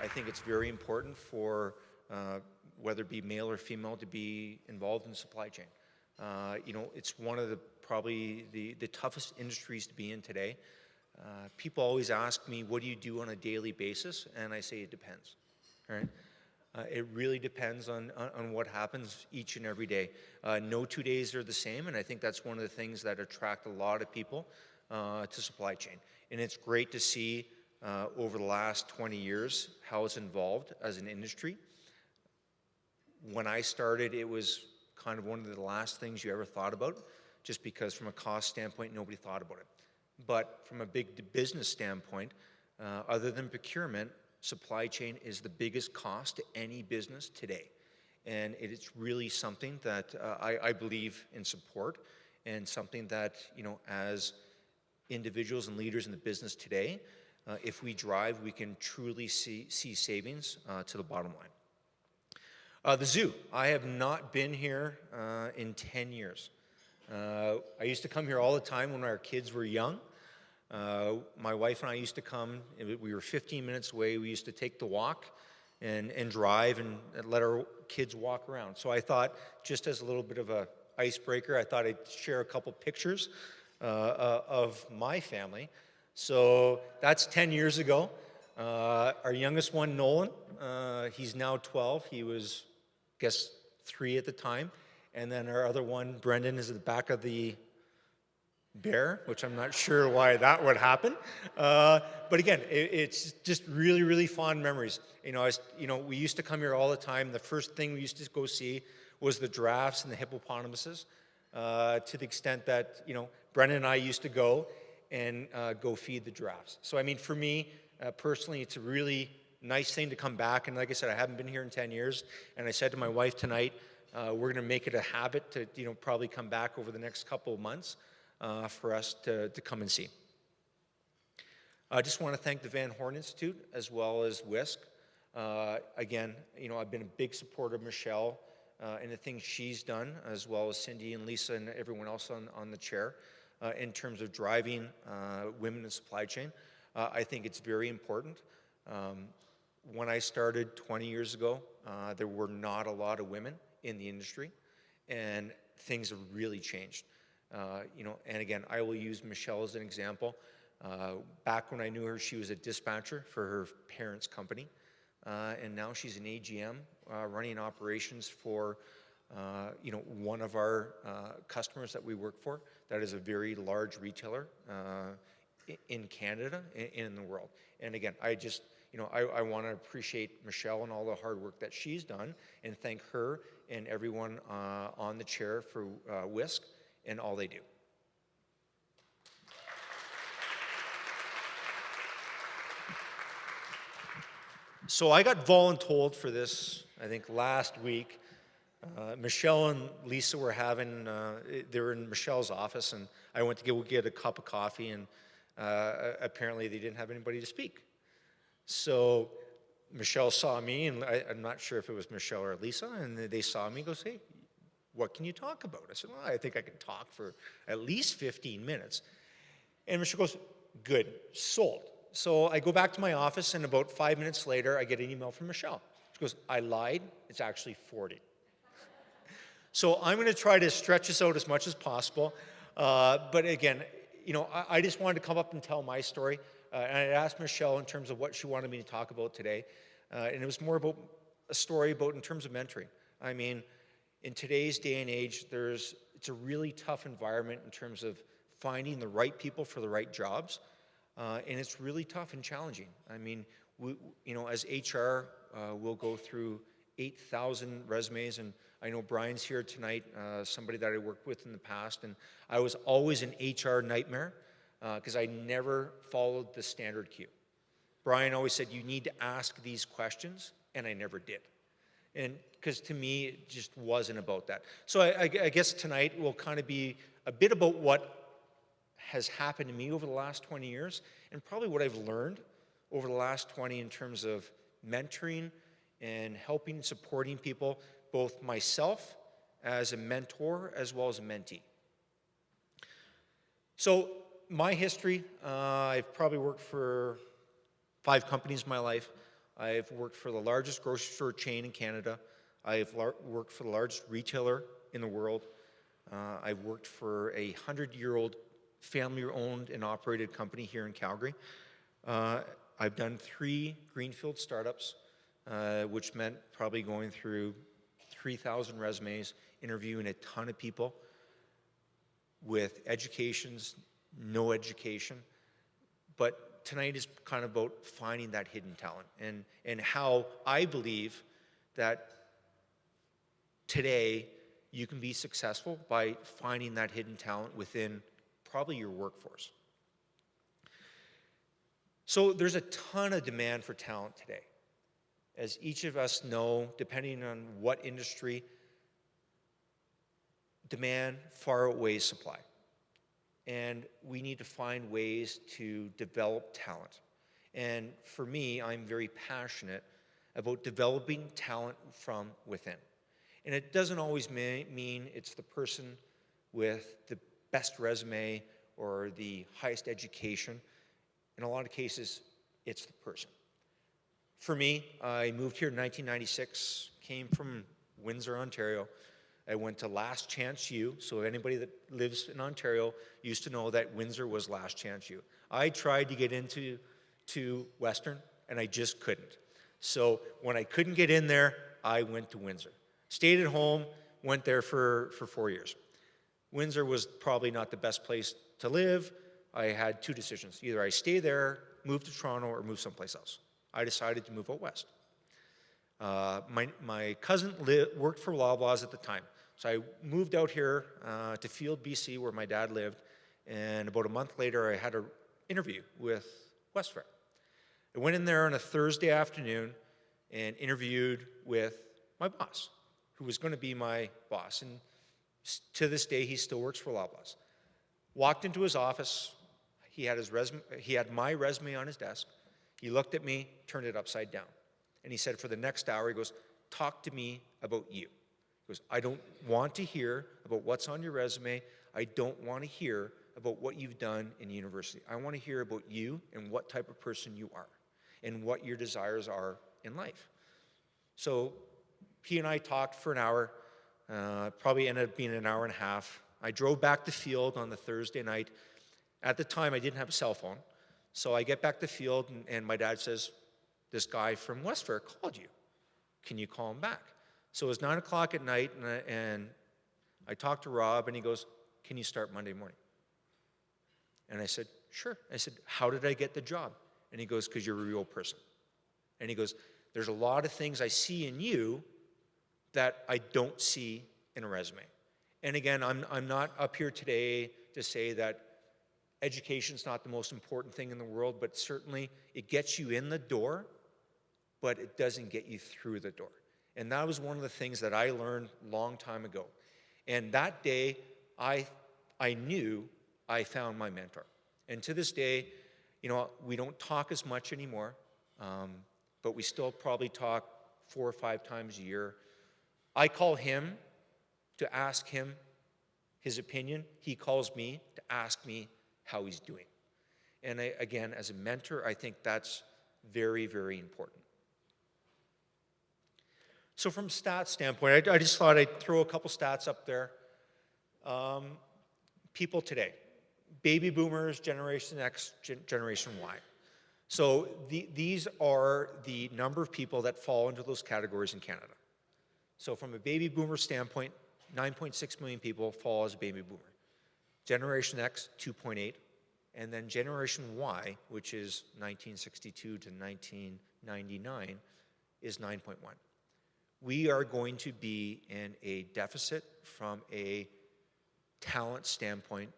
I think it's very important for whether it be male or female to be involved in the supply chain. You know, it's one of the probably the toughest industries to be in today. People always ask me, what do you do on a daily basis? And I say it depends, right? It really depends on what happens each and every day. No 2 days are the same, and I think that's one of the things that attract a lot of people to supply chain. And it's great to see over the last 20 years how it's evolved as an industry. When I started, it was kind of one of the last things you ever thought about, just because from a cost standpoint, nobody thought about it. But from a big business standpoint, other than procurement, supply chain is the biggest cost to any business today. And it's really something that I believe in support, and something that, you know, as individuals and leaders in the business today, if we drive, we can truly see savings to the bottom line. The zoo. I have not been here in 10 years. I used to come here all the time when our kids were young. My wife and I used to come, we were 15 minutes away. We used to take the walk and drive and let our kids walk around. So I thought, just as a little bit of a icebreaker, I thought I'd share a couple pictures of my family. So that's 10 years ago. Our youngest one, Nolan, he's now 12. He was, I guess, 3 at the time. And then our other one, Brendan, is at the back of the bear, which I'm not sure why that would happen. But again, it's just really, really fond memories. You know, we used to come here all the time. The first thing we used to go see was the giraffes and the hippopotamuses, to the extent that, you know, Brendan and I used to go and go feed the giraffes. So, I mean, for me, personally, it's a really nice thing to come back. And like I said, I haven't been here in 10 years. And I said to my wife tonight, we're going to make it a habit to, you know, probably come back over the next couple of months for us to come and see. I just want to thank the Van Horne Institute as well as WISC. Again, you know, I've been a big supporter of Michelle and the things she's done, as well as Cindy and Lisa and everyone else on the chair, in terms of driving women in supply chain. I think it's very important. When I started 20 years ago, there were not a lot of women in the industry, and things have really changed. You know, and again, I will use Michelle as an example. Back when I knew her, she was a dispatcher for her parents' company, and now she's an AGM running operations for, you know, one of our customers that we work for. That is a very large retailer in Canada and in the world. And again, I just, you know, I want to appreciate Michelle and all the hard work that she's done, and thank her and everyone on the chair for WISC and all they do. So I got voluntold for this, I think, last week. Michelle and Lisa were having, they were in Michelle's office, and I went to go get a cup of coffee, and apparently they didn't have anybody to speak. So Michelle saw me, and I'm not sure if it was Michelle or Lisa, and they saw me and goes, hey, what can you talk about? I said, well, I think I can talk for at least 15 minutes. And Michelle goes, good, sold. So I go back to my office, and about 5 minutes later, I get an email from Michelle. She goes, I lied, it's actually 40. So I'm going to try to stretch this out as much as possible. But again, you know, I just wanted to come up and tell my story. And I asked Michelle in terms of what she wanted me to talk about today. And it was more about a story about in terms of mentoring. I mean, in today's day and age, it's a really tough environment in terms of finding the right people for the right jobs. And it's really tough and challenging. I mean, you know, as HR, we'll go through 8,000 resumes, and I know Brian's here tonight, somebody that I worked with in the past, and I was always an HR nightmare because I never followed the standard queue. Brian always said, you need to ask these questions, and I never did. And because to me, it just wasn't about that. So I guess tonight will kind of be a bit about what has happened to me over the last 20 years, and probably what I've learned over the last 20 in terms of mentoring and helping and supporting people, both myself as a mentor as well as a mentee. So my history, I've probably worked for 5 companies in my life. I've worked for the largest grocery store chain in Canada. I've worked for the largest retailer in the world. I've worked for a 100-year-old family-owned and operated company here in Calgary. I've done 3 greenfield startups, which meant probably going through 3,000 resumes, interviewing a ton of people with educations, no education. But tonight is kind of about finding that hidden talent and how I believe that today you can be successful by finding that hidden talent within probably your workforce. So there's a ton of demand for talent today. As each of us know, depending on what industry, demand far outweighs supply. And we need to find ways to develop talent. And for me, I'm very passionate about developing talent from within. And it doesn't always mean it's the person with the best resume or the highest education. In a lot of cases, it's the person. For me, I moved here in 1996, came from Windsor, Ontario. I went to Last Chance U, so anybody that lives in Ontario used to know that Windsor was Last Chance U. I tried to get into Western, and I just couldn't. So when I couldn't get in there, I went to Windsor. Stayed at home, went there for 4 years. Windsor was probably not the best place to live. I had 2 decisions. Either I stay there, move to Toronto, or move someplace else. I decided to move out west. My cousin worked for Loblaws at the time. So I moved out here to Field, BC, where my dad lived. And about a month later, I had an interview with Westfair. I went in there on a Thursday afternoon and interviewed with my boss, who was going to be my boss. And to this day, he still works for Loblaws. Walked into his office. He had my resume on his desk. He looked at me, turned it upside down. And he said, for the next hour, he goes, talk to me about you. He goes, I don't want to hear about what's on your resume. I don't want to hear about what you've done in university. I want to hear about you and what type of person you are and what your desires are in life. So he and I talked for an hour, probably ended up being an hour and a half. I drove back to Field on the Thursday night. At the time, I didn't have a cell phone. So I get back to Field, and my dad says, this guy from Westfair called you. Can you call him back? So it was 9 o'clock at night, and I talked to Rob, and he goes, can you start Monday morning? And I said, sure. I said, how did I get the job? And he goes, because you're a real person. And he goes, there's a lot of things I see in you that I don't see in a resume. And again, I'm not up here today to say that education's not the most important thing in the world, but certainly it gets you in the door, but it doesn't get you through the door. And that was one of the things that I learned a long time ago. And that day, I knew I found my mentor. And to this day, you know, we don't talk as much anymore, but we still probably talk 4 or 5 times a year. I call him to ask him his opinion. He calls me to ask me how he's doing. And again, as a mentor, I think that's very, very important. So from stats standpoint, I just thought I'd throw a couple stats up there. People today, baby boomers, Generation X, Generation Y. So these are the number of people that fall into those categories in Canada. So from a baby boomer standpoint, 9.6 million people fall as a baby boomer. Generation X, 2.8. And then Generation Y, which is 1962 to 1999, is 9.1. We are going to be in a deficit from a talent standpoint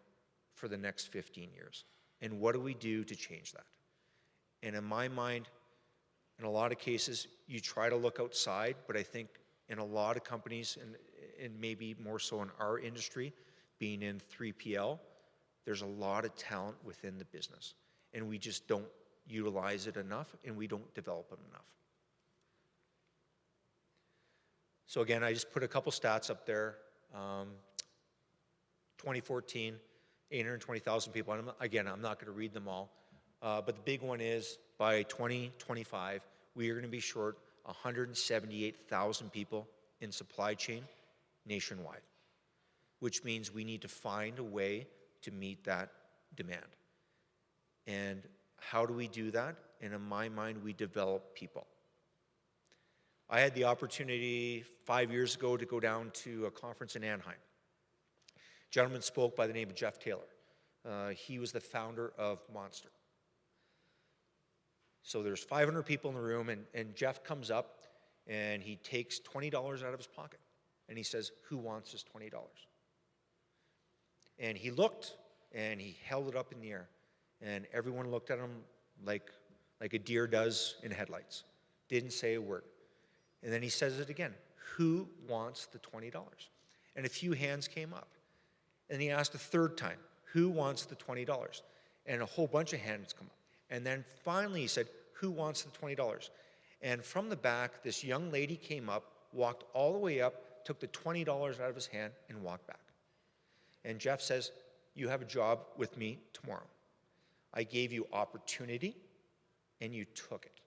for the next 15 years. And what do we do to change that? And in my mind, in a lot of cases, you try to look outside, but I think in a lot of companies, and maybe more so in our industry, being in 3PL, there's a lot of talent within the business. And we just don't utilize it enough, and we don't develop it enough. So again, I just put a couple stats up there. 2014, 820,000 people. And again, I'm not going to read them all. But the big one is by 2025, we are going to be short 178,000 people in supply chain nationwide, which means we need to find a way to meet that demand. And how do we do that? And in my mind, we develop people. I had the opportunity 5 years ago to go down to a conference in Anaheim. A gentleman spoke by the name of Jeff Taylor. He was the founder of Monster. So there's 500 people in the room, and Jeff comes up, and he takes $20 out of his pocket, and he says, "Who wants this $20?" And he looked, and he held it up in the air, and everyone looked at him like a deer does in headlights. Didn't say a word. And then he says it again, "Who wants the $20?" And a few hands came up. And he asked a third time, "Who wants the $20?" And a whole bunch of hands come up. And then finally he said, "Who wants the $20?" And from the back, this young lady came up, walked all the way up, took the $20 out of his hand, and walked back. And Jeff says, "You have a job with me tomorrow. I gave you opportunity, and you took it.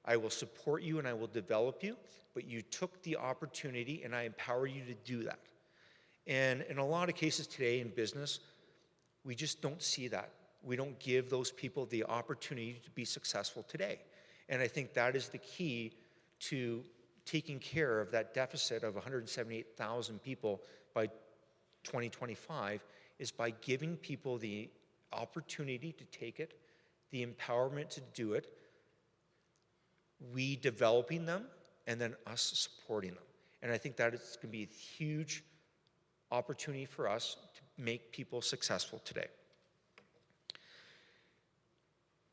I will support you and I will develop you, but you took the opportunity, and I empower you to do that." And in a lot of cases today in business, we just don't see that. We don't give those people the opportunity to be successful today. And I think that is the key to taking care of that deficit of 178,000 people by 2025, is by giving people the opportunity to take it, the empowerment to do it, we developing them, and then us supporting them. And I think that it's going to be a huge opportunity for us to make people successful today.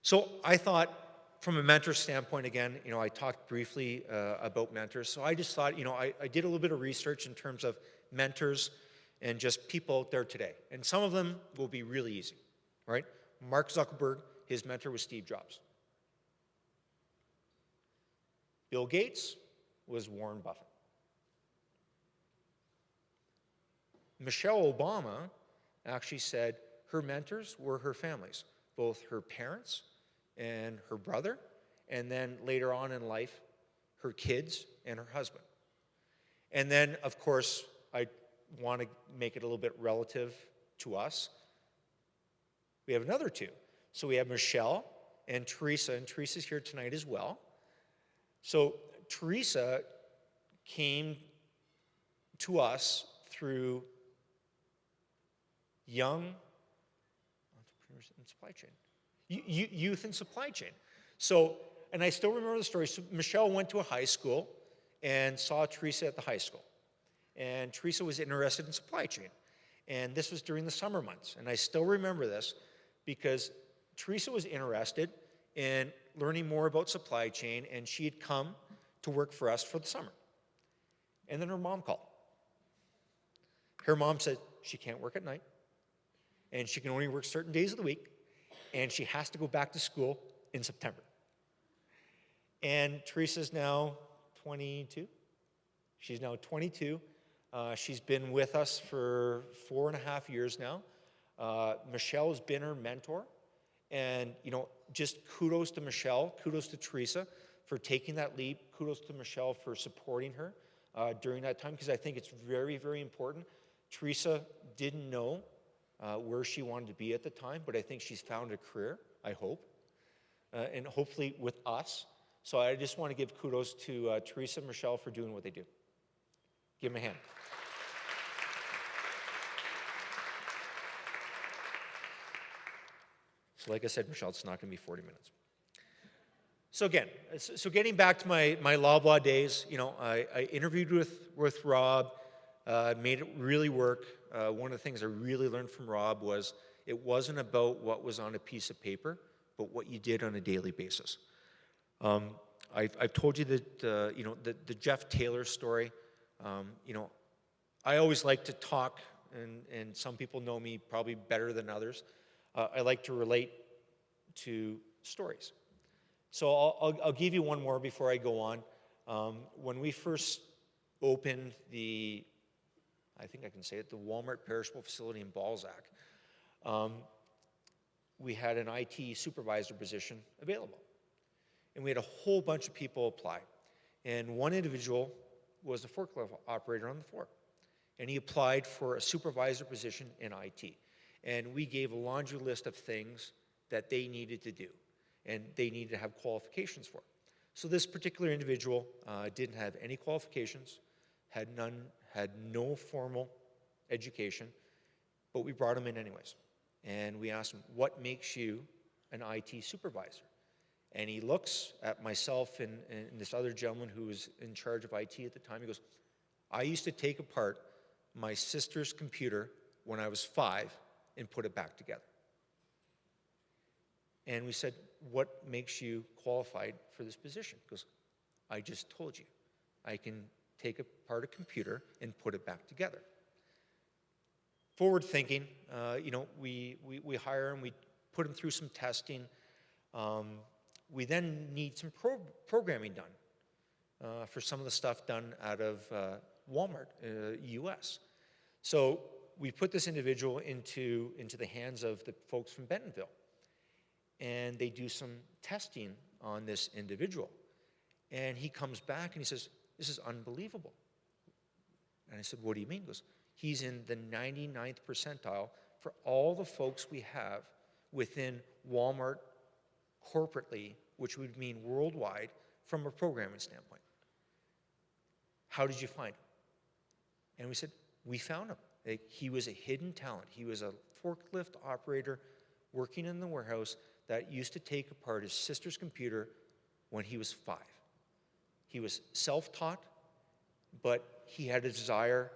So I thought, from a mentor standpoint, again, I talked briefly about mentors. So I just thought, I did a little bit of research in terms of mentors and just people out there today. And some of them will be really easy, right? Mark Zuckerberg, his mentor was Steve Jobs. Bill Gates was Warren Buffett. Michelle Obama actually said her mentors were her families, both her parents and her brother, and then later on in life, her kids and her husband. And then, of course, I want to make it a little bit relative to us. We have another two. So we have Michelle and Teresa's here tonight as well. So Teresa came to us through young entrepreneurs in supply chain. Youth in supply chain. So, and I still remember the story. So Michelle went to a high school and saw Teresa at the high school. And Teresa was interested in supply chain. And this was during the summer months. And I still remember this because Teresa was interested in learning more about supply chain, and she had come to work for us for the summer. And then her mom called. Her mom said she can't work at night, and she can only work certain days of the week, and she has to go back to school in September. And Teresa's now 22. She's now 22. She's been with us for 4.5 years now. Michelle has been her mentor. And, just kudos to Michelle, kudos to Teresa for taking that leap. Kudos to Michelle for supporting her during that time, because I think it's very, very important. Teresa didn't know where she wanted to be at the time, but I think she's found a career, I hope, and hopefully with us. So I just want to give kudos to Teresa and Michelle for doing what they do. Give them a hand. So like I said, Michelle, it's not going to be 40 minutes. So again, getting back to my Loblaw days, I interviewed with Rob, made it really work. One of the things I really learned from Rob was it wasn't about what was on a piece of paper, but what you did on a daily basis. I've told you that, the Jeff Taylor story. I always like to talk, and some people know me probably better than others. I like to relate to stories. So I'll give you one more before I go on. When we first opened I think I can say it, the Walmart perishable facility in Balzac, we had an IT supervisor position available. And we had a whole bunch of people apply. And one individual was a forklift operator on the floor. And he applied for a supervisor position in IT. And we gave a laundry list of things that they needed to do, and they needed to have qualifications for. So this particular individual didn't have any qualifications, had no formal education, but we brought him in anyways. And we asked him, what makes you an IT supervisor? And he looks at myself and this other gentleman who was in charge of IT at the time. He goes, I used to take apart my sister's computer when I was 5 and put it back together. And we said, what makes you qualified for this position? He goes, I just told you. I can take apart a computer and put it back together. Forward thinking, we hire him, we put him through some testing. We then need some programming done for some of the stuff done out of Walmart, US. So we put this individual into the hands of the folks from Bentonville. And they do some testing on this individual. And he comes back and he says, this is unbelievable. And I said, what do you mean? He goes, he's in the 99th percentile for all the folks we have within Walmart corporately, which would mean worldwide, from a programming standpoint. How did you find him? And we said, we found him. He was a hidden talent. He was a forklift operator working in the warehouse that used to take apart his sister's computer when he was 5. He was self-taught, but he had a desire.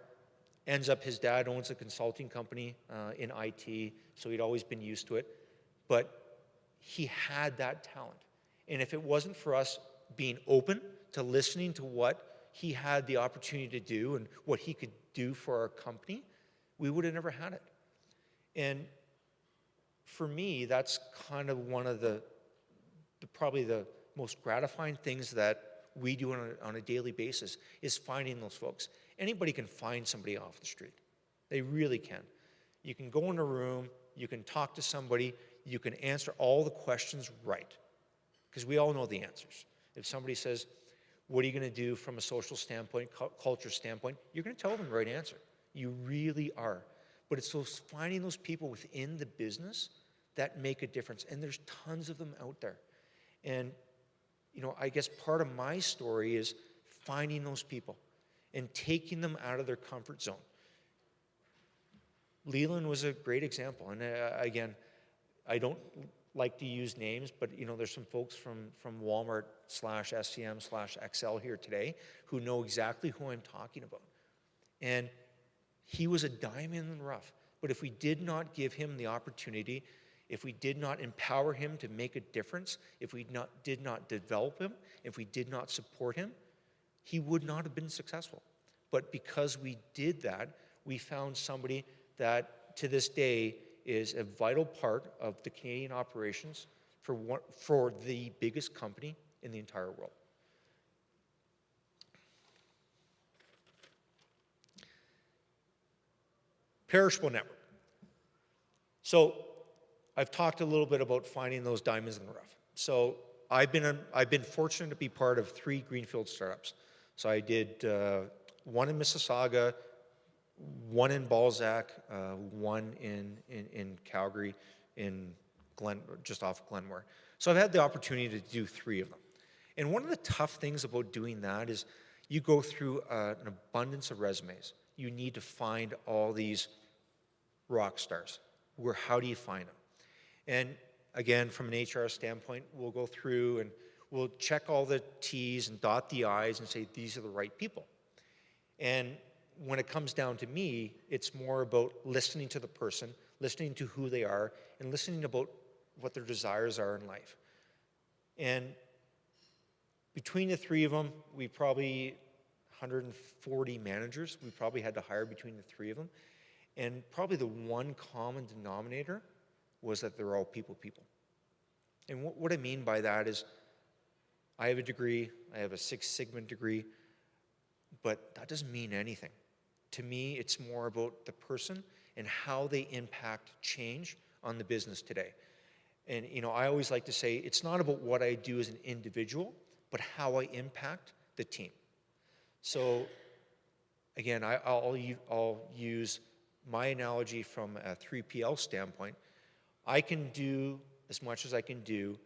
Ends up his dad owns a consulting company in IT, so he'd always been used to it. But he had that talent. And if it wasn't for us being open to listening to what he had the opportunity to do and what he could do for our company, we would have never had it. And for me, that's kind of one of the probably the most gratifying things that we do on a daily basis is finding those folks. Anybody can find somebody off the street. They really can. You can go in a room, you can talk to somebody, you can answer all the questions right, because we all know the answers. If somebody says, what are you going to do from a social standpoint, culture standpoint, you're going to tell them the right answer. You really are. But it's finding those people within the business that make a difference. And there's tons of them out there. And, I guess part of my story is finding those people and taking them out of their comfort zone. Leland was a great example. And again, I don't like to use names, but there's some folks from Walmart/SCM/XL here today who know exactly who I'm talking about. And he was a diamond in the rough. But if we did not give him the opportunity, if we did not empower him to make a difference, if we did not develop him, if we did not support him, he would not have been successful. But because we did that, we found somebody that to this day is a vital part of the Canadian operations for the biggest company in the entire world. Perishable network. So I've talked a little bit about finding those diamonds in the rough. So I've been fortunate to be part of 3 greenfield startups. So I did one in Mississauga, one in Balzac, one in Calgary, just off Glenmore. So I've had the opportunity to do 3 of them. And one of the tough things about doing that is you go through an abundance of resumes. You need to find all these rock stars. How do you find them? And again, from an HR standpoint, we'll go through and we'll check all the T's and dot the I's and say, these are the right people. And when it comes down to me, it's more about listening to the person, listening to who they are, and listening about what their desires are in life. And between the 3 of them, we probably 140 managers we probably had to hire between the 3 of them. And probably the one common denominator was that they're all people. And what I mean by that is I have a degree, I have a 6 Sigma degree, but that doesn't mean anything. To me, it's more about the person and how they impact change on the business today. And, I always like to say, it's not about what I do as an individual, but how I impact the team. So, again, I'll use my analogy from a 3PL standpoint. I can do as much as I can do,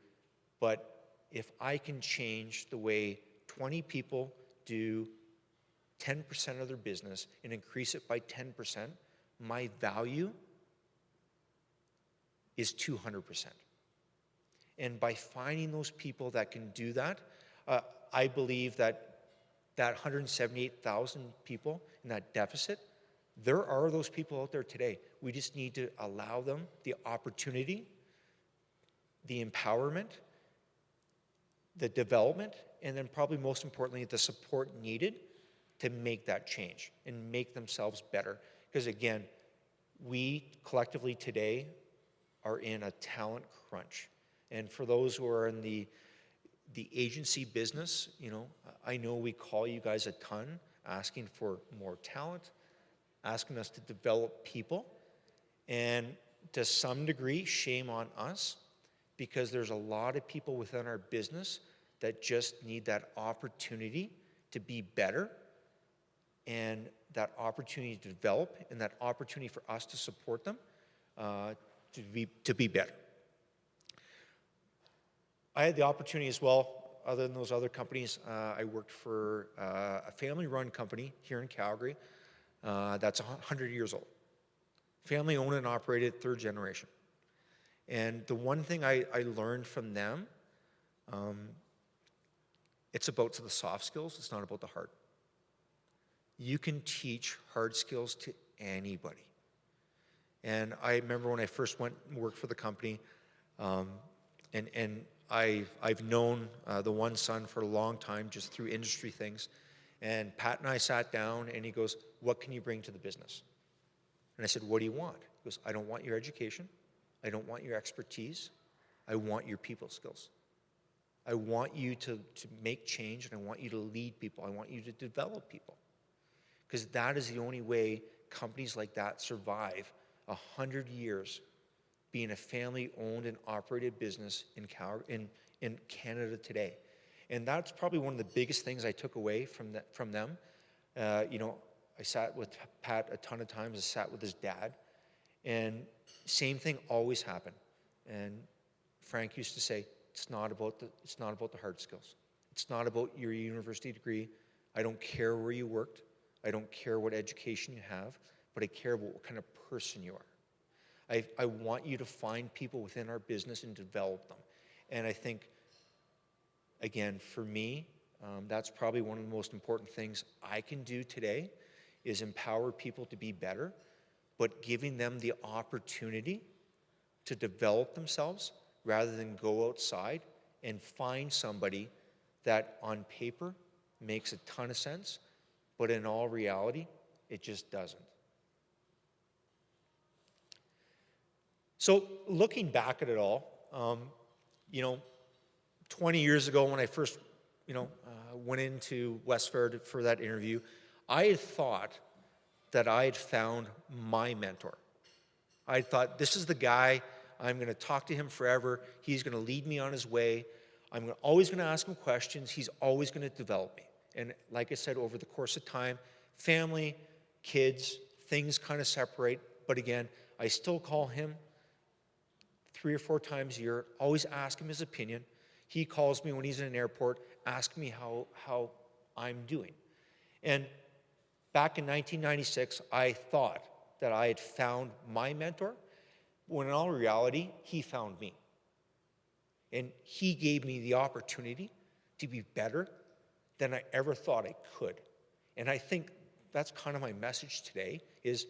but if I can change the way 20 people do 10% of their business and increase it by 10%, my value is 200%. And by finding those people that can do that, I believe that 178,000 people in that deficit, there are those people out there today. We just need to allow them the opportunity, the empowerment, the development, and then probably most importantly, the support needed to make that change and make themselves better. Because again, we collectively today are in a talent crunch. And for those who are in the agency business, I know we call you guys a ton, asking for more talent, asking us to develop people. And to some degree, shame on us, because there's a lot of people within our business that just need that opportunity to be better, and that opportunity to develop, and that opportunity for us to support them to be better. I had the opportunity as well, other than those other companies, I worked for a family-run company here in Calgary that's 100 years old. Family owned and operated, third generation. And the one thing I learned from them, it's about the soft skills, it's not about the hard. You can teach hard skills to anybody. And I remember when I first went and worked for the company, and I've known the one son for a long time, just through industry things. And Pat and I sat down, and he goes, "What can you bring to the business?" And I said, "What do you want?" He goes, "I don't want your education. I don't want your expertise. I want your people skills. I want you to make change, and I want you to lead people. I want you to develop people." Because that is the only way companies like that survive 100 years being a family-owned and operated business in Canada today. And that's probably one of the biggest things I took away from them. I sat with Pat a ton of times. I sat with his dad. And same thing always happened. And Frank used to say, it's not about the hard skills. It's not about your university degree. I don't care where you worked. I don't care what education you have, but I care about what kind of person you are. I want you to find people within our business and develop them. And I think, again, for me, that's probably one of the most important things I can do today is empower people to be better, but giving them the opportunity to develop themselves rather than go outside and find somebody that on paper makes a ton of sense, but in all reality, it just doesn't. So looking back at it all, 20 years ago when I first, went into West Fair for that interview, I had thought that I had found my mentor. I thought, this is the guy, I'm going to talk to him forever, he's going to lead me on his way, I'm always going to ask him questions, he's always going to develop me. And like I said, over the course of time, family, kids, things kind of separate, but again, I still call him 3 or 4 times a year, always ask him his opinion. He calls me when he's in an airport, asking me how I'm doing. And back in 1996, I thought that I had found my mentor, when in all reality, he found me. And he gave me the opportunity to be better than I ever thought I could. And I think that's kind of my message today, is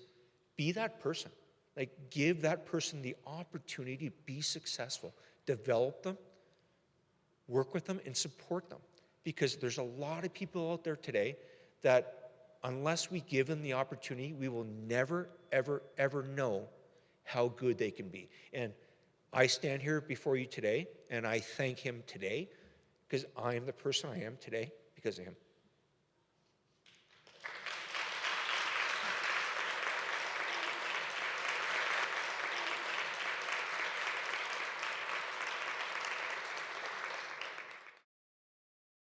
be that person. Like, give that person the opportunity to be successful, develop them, work with them, and support them. Because there's a lot of people out there today that unless we give them the opportunity, we will never, ever, ever know how good they can be. And I stand here before you today, and I thank him today, because I am the person I am today because of him.